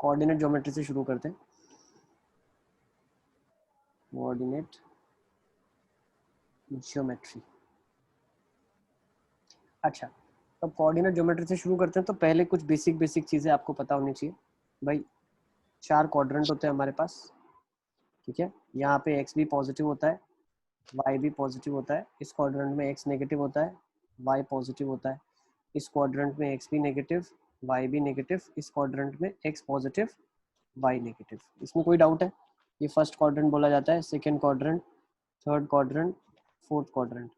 Coordinate geometry से शुरू करते हैं। Coordinate geometry. अच्छा, अब कोऑर्डिनेट ज्योमेट्री से शुरू करते हैं तो पहले कुछ बेसिक चीजें आपको पता होनी चाहिए। भाई 4 क्वाड्रेंट होते हैं हमारे पास, ठीक है। यहाँ पे एक्स भी पॉजिटिव होता है, वाई भी पॉजिटिव होता है। इस क्वाड्रेंट में एक्स नेगेटिव होता है, वाई पॉजिटिव होता है। इस क्वाड्रेंट में एक्स भी नेगेटिव, वाई भी नेगेटिव। इस क्वाड्रेंट में एक्स पॉजिटिव, वाई नेगेटिव। इसमें कोई डाउट है? ये फर्स्ट क्वाड्रेंट बोला जाता है, second quadrant, third quadrant, fourth quadrant.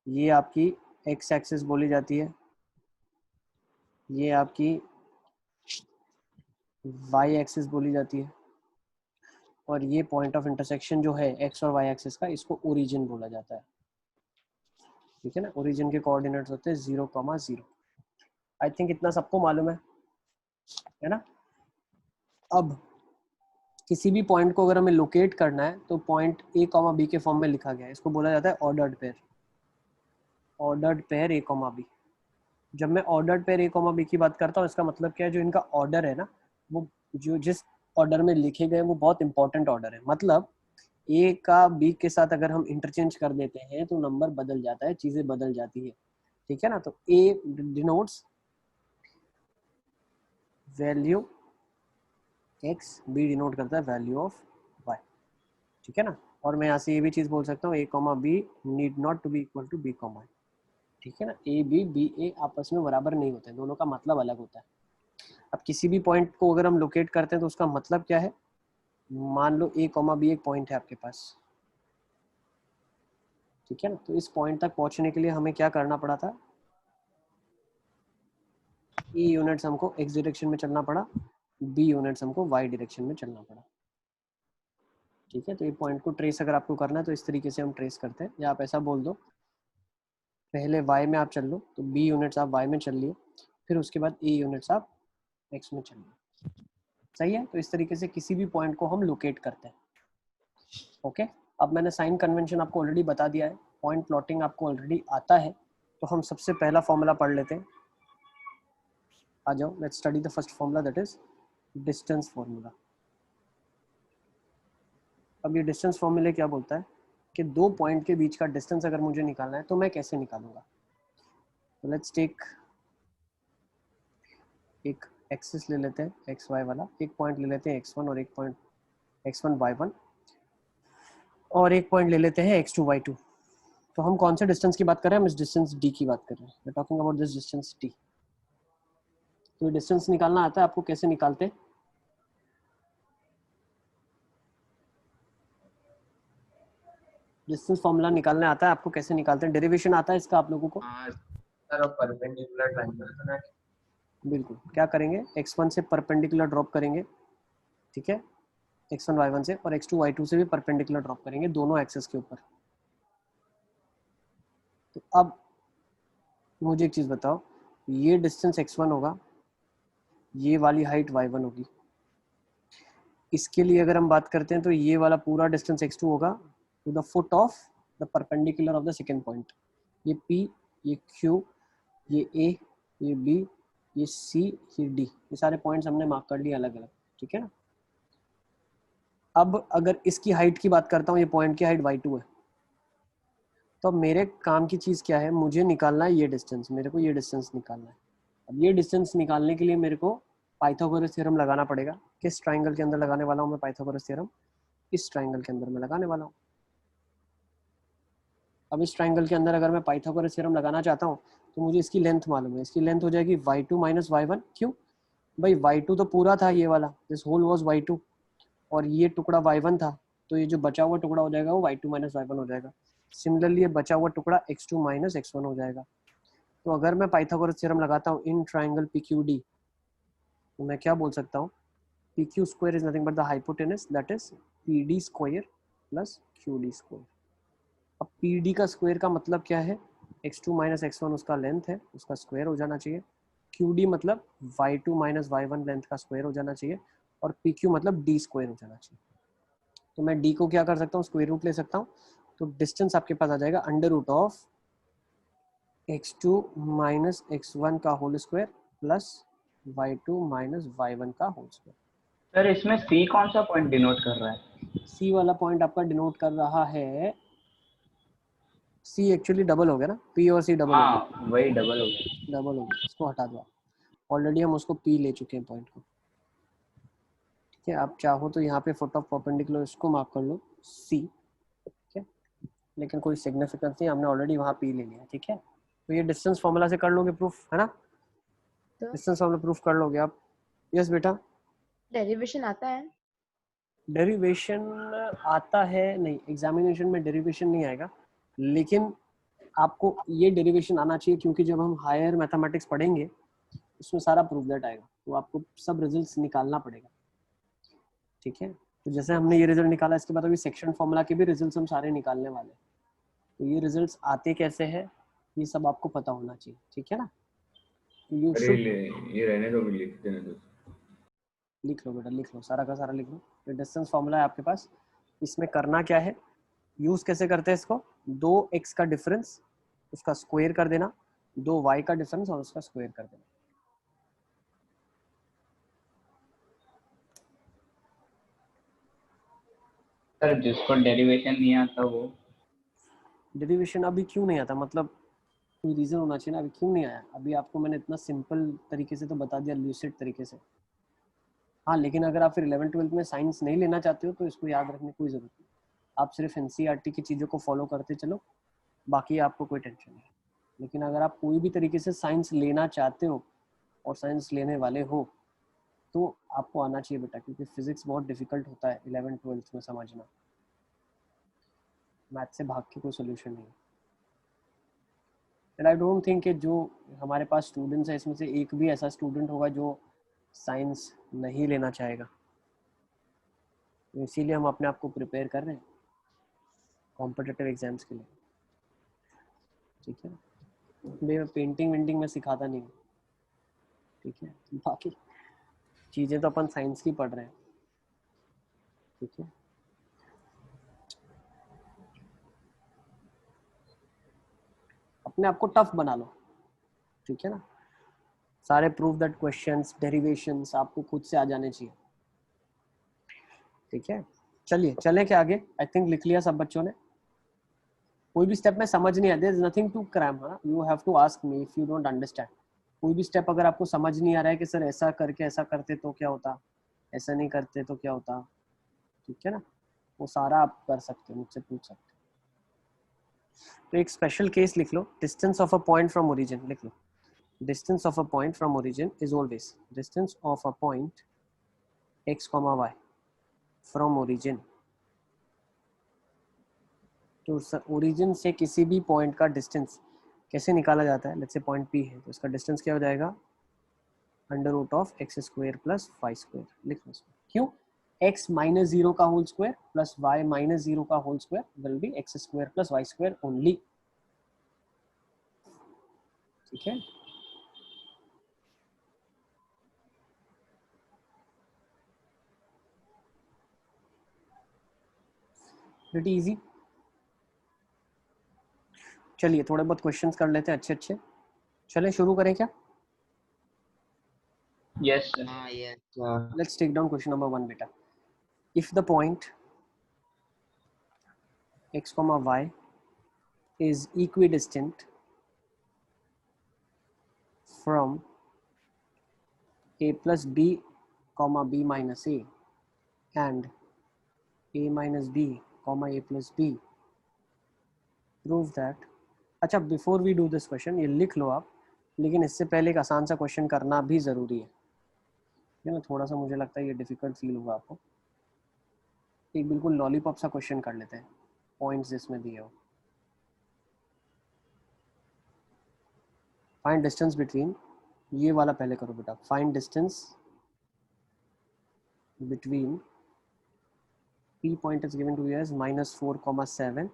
ये आपकी एक्स एक्सिस बोली जाती है, ये आपकी वाई एक्सिस बोली जाती है, और ये पॉइंट ऑफ इंटरसेक्शन जो है एक्स और वाई एक्सिस का, इसको ओरिजिन बोला जाता है, ठीक है ना। ओरिजिन के कोऑर्डिनेट्स होते हैं 0,0। आई थिंक इतना सबको मालूम है ना। अब किसी भी पॉइंट को अगर हमें लोकेट करना है तो पॉइंट ए कॉमा बी के फॉर्म में लिखा गया है, इसको बोला जाता है ordered pair. Ordered pair A comma B. जब मैं ordered pair A comma B की बात करता हूँ, इसका मतलब क्या है, जो इनका ऑर्डर है ना, वो जो जिस ऑर्डर में लिखे गए वो बहुत इंपॉर्टेंट ऑर्डर है। मतलब ए का बी के साथ अगर हम इंटरचेंज कर देते हैं तो नंबर बदल जाता है, चीजें बदल जाती है, ठीक है ना। तो a denotes value x, b denote करता है वैल्यू ऑफ वाई, ठीक है ना। और मैं यहाँ से ये भी चीज बोल सकता हूँ, a comma b need not to be equal to b comma, ठीक है ना। ए बी ए आपस में बराबर नहीं होते, दोनों का मतलब अलग होता है। अब किसी भी पॉइंट को अगर हम लोकेट करते हैं तो उसका मतलब क्या है, मान लो ए कॉमा बी एक पॉइंट है आपके पास, ठीक है ना। तो इस पॉइंट तक पहुंचने के लिए हमें क्या करना पड़ा था, ई यूनिट्स हमको एक्स डायरेक्शन में चलना पड़ा, बी यूनिट्स हमको वाई डायरेक्शन में चलना पड़ा, ठीक है। तो ये पॉइंट को ट्रेस अगर आपको करना है तो इस तरीके से हम ट्रेस करते हैं, या आप ऐसा बोल दो, पहले वाई में आप चल लो तो बी यूनिट्स आप वाई में चल लिए, फिर उसके बाद ए यूनिट्स आप एक्स में चल लिए, सही है। तो इस तरीके से किसी भी पॉइंट को हम लोकेट करते हैं, ओके। अब मैंने साइन कन्वेंशन आपको ऑलरेडी बता दिया है, पॉइंट प्लॉटिंग आपको ऑलरेडी आता है, तो हम सबसे पहला फॉर्मूला पढ़ लेते हैं। आ जाओ, let's study the first formula, that is distance formula. अब ये डिस्टेंस फॉर्मूले क्या बोलता है कि दो पॉइंट के बीच का डिस्टेंस अगर मुझे निकालना है तो मैं कैसे निकालूंगा। तो लेट्स टेक एक एक्सिस ले लेते हैं एक्स वाई वाला, एक पॉइंट ले लेते हैं x1 और एक पॉइंट x1 y1, और एक पॉइंट ले लेते हैं x2 y2। तो हम कौन से डिस्टेंस की बात कर रहे हैं, हम इस डिस्टेंस d की बात कर रहे हैं, we are talking about this distance d। तो ये डिस्टेंस निकालना आता है आपको, कैसे निकालते हैं, डिस्टेंस फॉर्मूला निकालने आता है आपको, कैसे निकालते हैं, डेरिवेशन आता है इसका आप लोगों को। सर अब परपेंडिकुलर ट्रायंगल है, बिल्कुल, क्या करेंगे, x1 से परपेंडिकुलर ड्रॉप करेंगे, ठीक है, x1 y1 से, और x2 y2 से भी परपेंडिकुलर ड्रॉप करेंगे दोनों एक्सेस के ऊपर। तो अब मुझे एक चीज बताओ, ये डिस्टेंस x1 होगा, ये वाली हाइट y1 होगी। इसके लिए अगर हम बात करते हैं तो ये वाला पूरा डिस्टेंस x2 होगा to the foot of the perpendicular of the second point. ये p, ये q, ये a, ये b, ये c, ये d, ये सारे पॉइंट्स हमने मार्क कर लिए अलग अलग, ठीक है ना। अब अगर इसकी हाइट की बात करता हूँ, ये पॉइंट की हाइट y2 है, तो अब मेरे काम की चीज़ क्या है, मुझे निकालना है ये डिस्टेंस, मेरे को ये डिस्टेंस निकालना है। अब ये डिस्टेंस निकालने के लिए मेरे को पाइथागोरस थ्योरम लगाना पड़ेगा। किस ट्राइंगल के अंदर लगाने वाला हूँ मैं पाइथागोरस थ्योरम, इस ट्राइंगल के अंदर मैं लगाने वाला हूँ। अब इस ट्राइंगल के अंदर अगर मैं पाइथागोरस थ्योरम लगाना चाहता हूँ तो मुझे इसकी लेंथ मालूम है, इसकी लेंथ हो जाएगी y2 माइनस y1। क्यों भाई, y2 तो पूरा था ये वाला, दिस होल वाज y2, और ये टुकड़ा y1 था, तो ये जो बचा हुआ टुकड़ा हो जाएगा वो y2 माइनस y1 हो जाएगा। सिमिलरली ये बचा हुआ टुकड़ा x2 माइनस x1 हो जाएगा। तो अगर मैं पाइथागोरस थ्योरम लगाता हूँ इन ट्राइंगल PQD, तो मैं क्या बोल सकता हूँ, PQ square is nothing but the hypotenuse, that is PD square plus QD square. अब PD का स्क्वायर का मतलब क्या है, x2 माइनस x1 उसका लेंथ है, उसका स्क्वायर हो जाना चाहिए। QD मतलब y2 माइनस y1 लेंथ का स्क्वायर हो जाना चाहिए, और PQ मतलब D स्क्वायर हो जाना चाहिए। तो मैं D को क्या कर सकता हूँ, स्क्वायर रूट ले सकता हूँ। तो डिस्टेंस आपके पास आ जाएगा under root of x2 minus x1 का whole square plus y2 minus y1 का होल स्क्वायर। सर इसमें सी कौन सा पॉइंट डिनोट कर रहा है? सी वाला पॉइंट आपका डिनोट कर रहा है, सी एक्चुअली डबल हो गया ना, पी और सी डबल हो गया। हाँ वही डबल हो गया। डबल हो गया, इसको हटा दो। ऑलरेडी हम उसको पी ले चुके हैं पॉइंट को। ठीक है, आप चाहो तो यहाँ पे फुट ऑफ परपेंडिकुलर इसको मार्क कर लो सी। ठीक है, लेकिन कोई सिग्निफिकेंस नहीं, हमने ऑलरेडी वहाँ पी ले लिया। ठीक है, तो ये डिस्टेंस फॉर्मूला से कर लोगे प्रूफ, है ना? डिस्टेंस फॉर्मूला प्रूफ कर लोगे आप। यस बेटा। डेरिवेशन आता है? डेरिवेशन आता है नहीं, एग्जामिनेशन में डेरिवेशन नहीं आएगा, लेकिन आपको ये डेरिवेशन आना चाहिए, क्योंकि जब हम हायर मैथमेटिक्स पढ़ेंगे उसमें सारा प्रूफ दैट आएगा, तो आपको सब रिजल्ट्स निकालना पड़ेगा। ठीक है, तो जैसे हमने ये रिजल्ट निकाला, इसके बाद अभी सेक्शन फॉर्मूला के भी रिजल्ट्स हम सारे निकालने वाले हैं। तो ये रिजल्ट्स आते कैसे हैं ये सब आपको पता होना चाहिए। ठीक है ना? यू अरे शुड ये रहने दो, लिख देने दो। लिख लो बेटा, लिख लो, सारा का सारा लिख लो। ये डिस्टेंस फॉर्मूला है आपके पास। इसमें करना क्या है, यूज कैसे करते हैं इसको, 2x का डिफरेंस उसका स्क्वायर कर देना, 2y का डिफरेंस और उसका स्क्वायर कर देना। सर जिसको डेरिवेशन नहीं आता वो? डेरिवेशन अभी क्यों नहीं आता, मतलब कोई रीजन होना चाहिए ना, अभी क्यों नहीं आया? अभी आपको मैंने इतना सिंपल तरीके से तो बता दिया, ल्यूसिड तरीके से। हाँ, लेकिन अगर आप फिर 11th-12th में साइंस नहीं लेना चाहते हो तो इसको याद रखने की कोई ज़रूरत नहीं। आप सिर्फ एनसीईआरटी की चीज़ों को फॉलो करते चलो, बाकी आपको कोई टेंशन नहीं। लेकिन अगर आप कोई भी तरीके से साइंस लेना चाहते हो और साइंस लेने वाले हो तो आपको आना चाहिए बेटा, क्योंकि फिजिक्स बहुत डिफिकल्ट होता है 11th-12th में समझना। मैथ से भाग के कोई सोल्यूशन नहीं है। एंड आई डोंट थिंक कि जो हमारे पास स्टूडेंट्स हैं इसमें से एक भी ऐसा स्टूडेंट होगा जो साइंस नहीं लेना चाहेगा। तो इसीलिए हम अपने आप को प्रिपेयर कर रहे हैं कॉम्पिटिटिव एग्जाम्स के लिए। ठीक है, मैं पेंटिंग वेंटिंग में सिखाता नहीं हूँ। ठीक है, बाकी चीज़ें तो अपन साइंस की पढ़ रहे हैं। ठीक है, अपने आप को टफ बना लो। ठीक है ना, सारे प्रूफ दैट क्वेश्चंस, डेरिवेशंस आपको खुद से आ जाने चाहिए। ठीक है, चलिए चलें क्या आगे। आई थिंक लिख लिया सब बच्चों ने। कोई भी स्टेप में समझ नहीं आया, there is nothing to cram. You have to ask me if you don't understand. कोई भी स्टेप अगर आपको समझ नहीं आ रहा है कि सर ऐसा करके ऐसा करते तो क्या होता, ऐसा नहीं करते तो क्या होता, ठीक है ना, वो सारा आप कर सकते हो, मुझसे पूछ सकते हो। तो एक स्पेशल केस लिख लो, distance of a point from origin लिख लो। Distance of a point from origin is always distance of a point x, y फ्रॉम ओरिजिन। तो ओरिजिन से किसी भी पॉइंट का डिस्टेंस कैसे निकाला जाता है? लेट्स से पॉइंट P है, तो इसका डिस्टेंस क्या हो जाएगा, under root of x square plus y square. लिख लो इसको। क्यों? x माइनस 0 का whole square plus y minus 0 का whole square will be x square plus y square only. ठीक है, प्रीटी इजी। चलिए थोड़े बहुत क्वेश्चंस कर लेते हैं अच्छे अच्छे। चलें शुरू करें क्या? Yes sir. हाँ yes Let's take down question number 1 beta. If the point x comma y is equidistant from a plus b comma b minus a and a minus b comma a plus b, prove that। अच्छा, before we do this question ये लिख लो आप, लेकिन इससे पहले एक आसान सा क्वेश्चन करना भी ज़रूरी है। ये ना थोड़ा सा मुझे लगता है ये डिफिकल्ट फील होगा आपको। एक बिल्कुल लॉलीपॉप सा क्वेश्चन कर लेते हैं, पॉइंट्स जिसमें दिए हो। फाइंड डिस्टेंस बिटवीन, ये वाला पहले करो बेटा। Find distance between P point is given to you as minus 4,7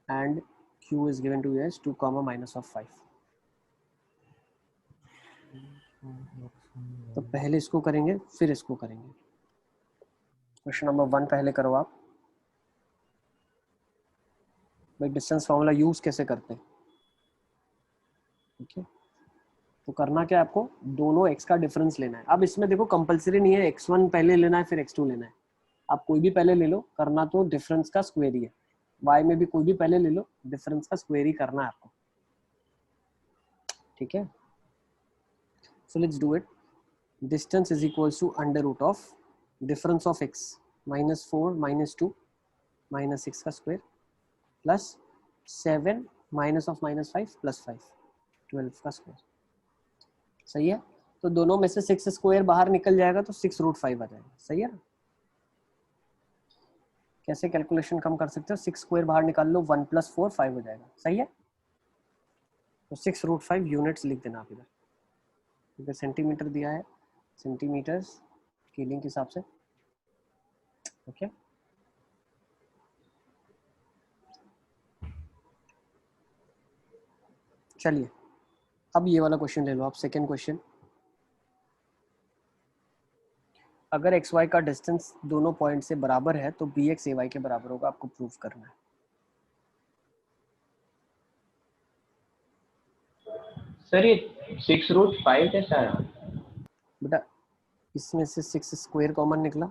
and Q is given to you as 2, minus of 5। तो पहले इसको करेंगे फिर इसको करेंगे। क्वेश्चन नंबर 1 पहले करो आप। भाई डिस्टेंस फॉर्मूला यूज कैसे करते हैं? ठीक है, तो करना क्या है आपको, दोनों x का डिफरेंस लेना है। अब इसमें देखो कंपलसरी नहीं है x1 पहले लेना है फिर x2 लेना है, आप कोई भी पहले ले लो, करना तो डिफरेंस का स्क्वायर ही है। y में भी कोई भी पहले ले लो, डिफरेंस का स्क्वायर ही करना है आपको, ठीक है। So let's do it. Distance is equals to under root of difference of x -4 -2 -6 का स्क्वायर प्लस 7 -5 + 5 12 का स्क्वायर। सही है, तो दोनों में से 6 स्क्वायर बाहर निकल जाएगा तो 6√5 आ जाएगा। सही है ना, कैसे कैलकुलेशन कम कर सकते हो, 6 स्क्वायर बाहर निकाल लो, 1 + 4 5 हो जाएगा। सही है, तो 6√5 यूनिट्स लिख देना आप इधर, क्योंकि सेंटीमीटर दिया है, सेंटीमीटर स्केलिंग के हिसाब से। ओके, चलिए अब ये वाला क्वेश्चन ले लो आप, सेकेंड क्वेश्चन। अगर एक्स वाई का डिस्टेंस दोनों पॉइंट से बराबर है तो बी एक्स ए वाई के बराबर होगा, आपको प्रूव करना है। सर ये 6√5 कैसा है? बेटा इसमें से 6 स्क्वायर कॉमन निकला,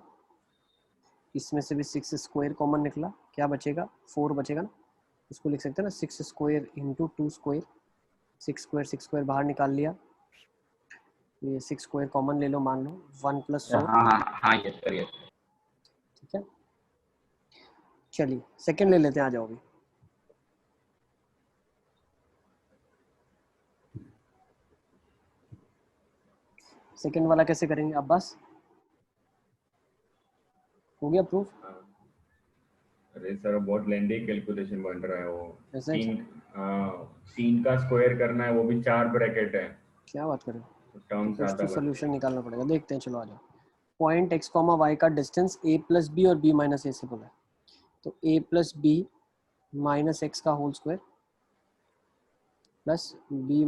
इसमें से भी 6 स्क्वायर कॉमन निकला, क्या बचेगा, 4 बचेगा ना। इसको लिख सकते हैं ना 6 स्क्वायर इंटू 2 स्क्वायर, 6 स्क्वायर बाहर निकाल लिया, ये 6 स्क्वायर कॉमन ले लो, मान लो 1 + 4। हाँ हाँ हाँ, यस सर यस। ठीक है, चलिए सेकंड ले लेते हैं, आ जाओ अभी। सेकंड वाला कैसे करेंगे अब्बास, हो गया प्रूफ? अरे सर बहुत लेंदी कैलकुलेशन बन रहा है वो। ऐसा है क्या? सीन का स्क्वायर करना है, वो भी 4 ब्रैकेट है, क्या बात करें, तो तो टर्म कुछ तो ज्यादा सोल्यूशन बन। निकालना पड़ेगा, देखते हैं। चलो आ जाओ। पॉइंट x, y का डिस्टेंस a + b और b - a से बोला है, तो a + b - x का whole square plus b - a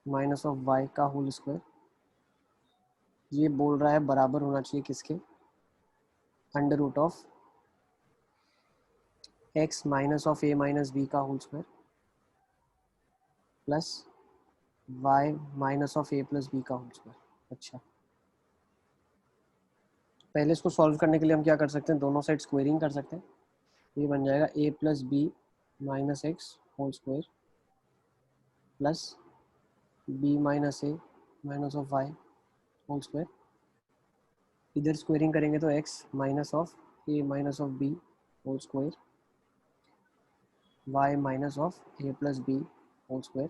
minus of y का होल स्क्वायर, ये बोल रहा है बराबर होना चाहिए किसके, under root of x minus of a - b का whole square plus y minus of a + b का होल स्क्वायर। अच्छा, पहले इसको सॉल्व करने के लिए हम क्या कर सकते हैं, दोनों साइड स्क्वायरिंग कर सकते हैं। ये बन जाएगा a + b - x whole square plus b - a minus of y whole square. इधर स्क्वायरिंग करेंगे तो x minus of a minus of b whole square y minus of a + b whole square.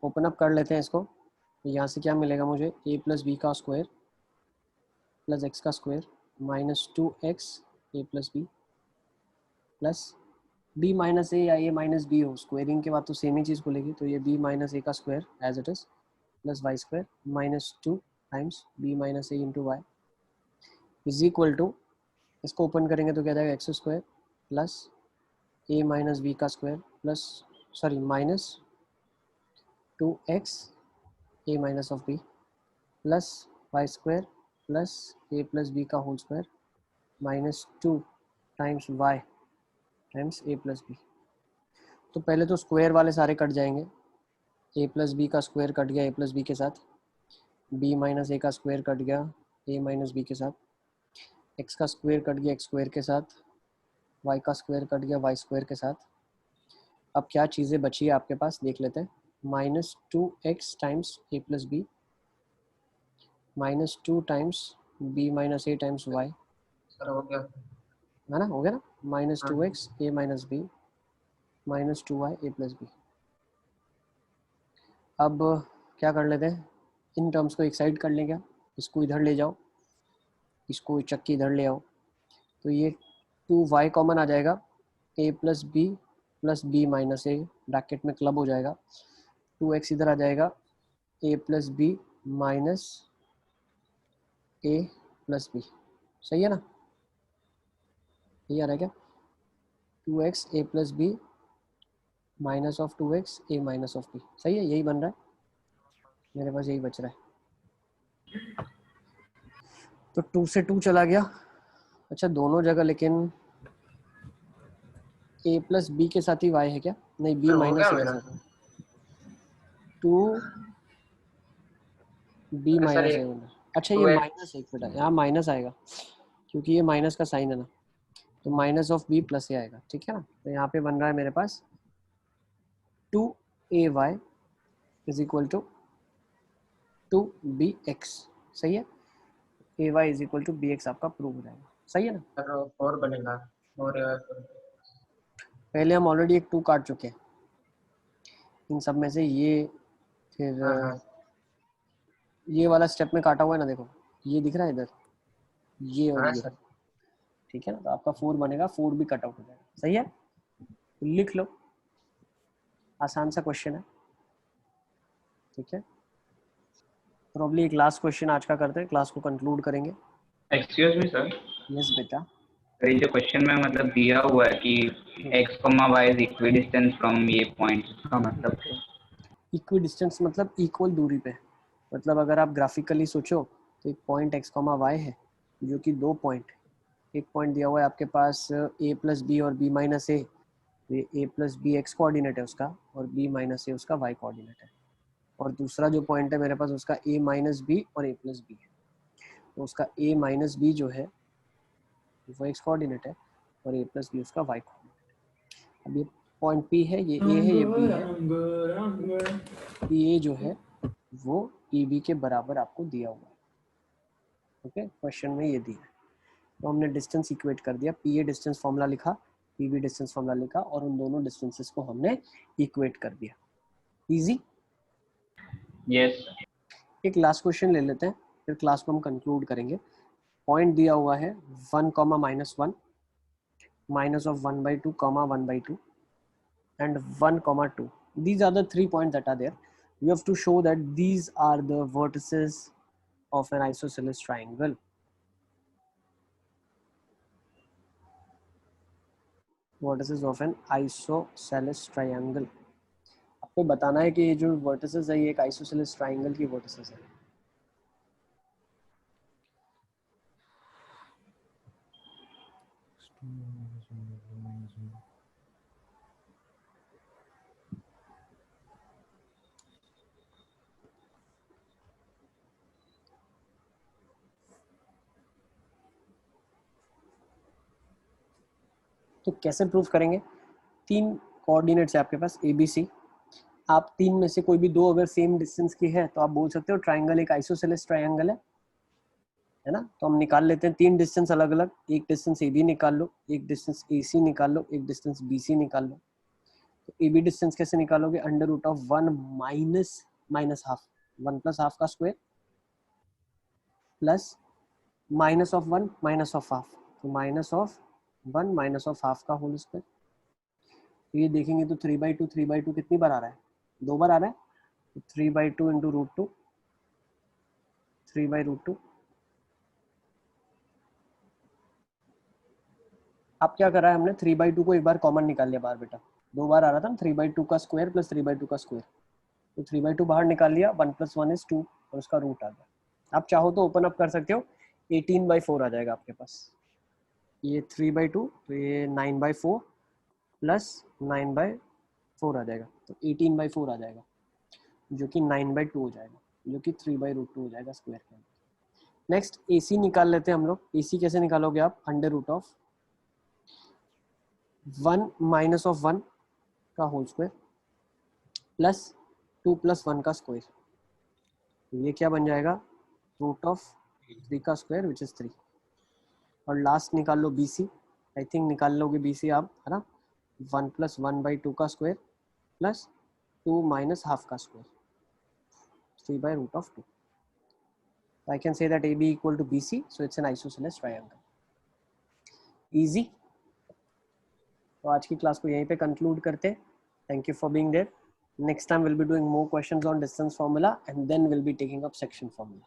Open up कर लेते हैं इसको, तो यहाँ से क्या मिलेगा मुझे, a + b का स्क्वायर प्लस x का square -2x a + b plus b - a या a - b हो, स्क्वायरिंग के बाद तो सेम ही चीज़ खुलेगी, तो ये b - a का square as it is plus y square -2 times b - a into y is equal to, इसको ओपन करेंगे तो क्या जाएगा, x square plus a - b का square plus sorry -2x a minus of b plus y square plus a + b का whole square -2 times y times a + b। तो पहले तो स्क्वायर वाले सारे कट जाएंगे, a + b का स्क्वायर कट गया a + b के साथ, b - a का स्क्वायर कट गया a - b के साथ, x का स्क्वायर कट गया x स्क्वायर के साथ, y का स्क्वायर कट गया y स्क्वायर के साथ। अब क्या चीज़ें बची है आपके पास, देख लेते हैं। -2x times a + b -2 times b - a times y, sir हो गया। है ना, हो गया ना, -2x a - b -2y a + b। अब क्या कर लेते हैं, इन टर्म्स को एक साइड कर लेंगे, इसको इधर ले जाओ, इसको चक्की इधर ले आओ, तो ये 2y कॉमन आ जाएगा, a + b plus b - a bracket में क्लब हो जाएगा, 2x इधर आ जाएगा, a + b minus a + b। सही है ना, ये आ रहा है क्या, 2x a + b minus of 2x a minus of b। सही है, यही बन रहा है, मेरे पास यही बच रहा है। तो 2 से 2 चला गया। अच्छा दोनों जगह लेकिन a + b के साथ ही y है क्या, नहीं b सर हो - गया a के मेरा। साथ है। 2b सर माइनस ये ए होना। अच्छा ये 2x माइनस, एक मिनट, यहाँ माइनस आएगा क्योंकि ये माइनस का साइन है ना, तो माइनस ऑफ बी प्लस ए आएगा, ठीक है ना। तो यहाँ पे बन रहा है मेरे पास 2ay is equal to 2bx, सही है। ay is equal to bx आपका प्रूव हो जाएगा, सही है ना। सर 4 बनेगा 4 पहले हम ऑलरेडी एक 2 काट चुके हैं इन सब में से, ये फिर हाँ हाँ ये वाला स्टेप में काटा हुआ है ना, देखो ये दिख रहा है इधर, ये और हाँ ये, सर ठीक है ना। तो आपका 4 बनेगा, 4 भी कट आउट हो जाएगा, सही है। तो लिख लो, आसान सा क्वेश्चन है, ठीक है। प्रॉब्ली एक लास्ट क्वेश्चन आज का करते हैं, क्लास को कंक्लूड करेंगे। एक्सक्यूज मी सर, यस बेटा। ये जो क्वेश्चन में मतलब दिया हुआ है कि x, y is equidistant from ये पॉइंट, इसका मतलब क्या? इक्वी डिस्टेंस मतलब इक्वल दूरी पे, मतलब अगर आप ग्राफिकली सोचो तो एक पॉइंट x, y है जो कि 2 पॉइंट, एक पॉइंट दिया हुआ है आपके पास a प्लस बी और b माइनस ए, ये a plus b x coordinate है उसका और b माइनस ए उसका y कोऑर्डिनेट है, और दूसरा जो पॉइंट है मेरे पास उसका a माइनस बी और a प्लस बी है, तो उसका a माइनस बी जो है वो x कोऑर्डिनेट है और a प्लस बी उसका y कोऑर्डिनेट। अब ये पॉइंट P है, ये A है, ये B है, ये जो है वो EB के बराबर आपको दिया हुआ है, ओके। क्वेश्चन में ये दिया है, तो हमने डिस्टेंस इक्वेट कर दिया, PA डिस्टेंस फॉर्मूला लिखा, PB डिस्टेंस फॉर्मूला लिखा, और उन दोनों डिस्टेंसेस को हमने इक्वेट कर दिया। इजी। यस एक लास्ट क्वेश्चन ले लेते हैं, फिर क्लास को हम कंक्लूड करेंगे। पॉइंट दिया हुआ है 1, -1, minus of 1/2, 1/2, and 1, 2. These are the 3 points that are there. You have to show that these are the vertices of an isosceles triangle. Vertices of an isosceles triangle. आपको बताना है कि ये जो vertices है ये एक isosceles triangle की vertices है। तो कैसे प्रूफ करेंगे? 3 कोऑर्डिनेट्स है आपके पास ABC, आप 3 में से कोई भी 2 अगर सेम डिस्टेंस की है तो आप बोल सकते हो ट्राइंगल एक आइसोसेलेस ट्राइंगल है ना। तो हम निकाल लेते हैं 3 डिस्टेंस अलग अलग, एक डिस्टेंस AB निकाल लो, एक डिस्टेंस AC निकाल लो, एक डिस्टेंस BC निकाल लो। तो AB डिस्टेंस कैसे निकालोगे? Under root of 1 minus half, 1 plus half का square plus minus of 1 minus of half, तो minus of 1 minus of half का होल स्क्वायर। तो ये देखेंगे तो 3/2 कितनी बार आ रहा है? 2 बार आ रहा है, तो 3/2 इंटू √2, 3/√2। अब क्या करा है हमने? 3/2 को एक बार कॉमन निकाल लिया बाहर बेटा, 2 बार आ रहा था ना, 3/2 का स्क्वायर प्लस 3/2 का स्क्वायर, तो 3/2 बाहर निकाल लिया, 1 + 1 = 2 और उसका रूट आ गया। आप चाहो तो ओपन अप कर सकते हो, 18/4 आ जाएगा आपके पास। ये 3/2 तो ये 9/4 प्लस 9/4 आ जाएगा, तो 18/4 आ जाएगा, जो कि 9/2 हो जाएगा, जो कि 3/√2 हो जाएगा स्क्वायर के अंदर। नेक्स्ट AC निकाल लेते हैं हम लोग। AC कैसे निकालोगे आप? Under root of 1 minus of 1 का होल स्क्वायर प्लस 2 + 1 का स्क्वायर, तो ये क्या बन जाएगा? रूट ऑफ 3 का स्क्वायर विच इज 3। और लास्ट निकाल लो BC, आई थिंक निकाल लोगे BC आप, है ना। 1 + 1/2 का स्क्वायर प्लस 2 माइनस हाफ का square, 3/√2. I can say that AB equal to BC, so it's an isosceles triangle. Easy. तो आज की क्लास को यहीं पे कंक्लूड करते हैं। Thank you for being there. Next time we'll be doing more questions on distance formula and then we'll be taking up section formula.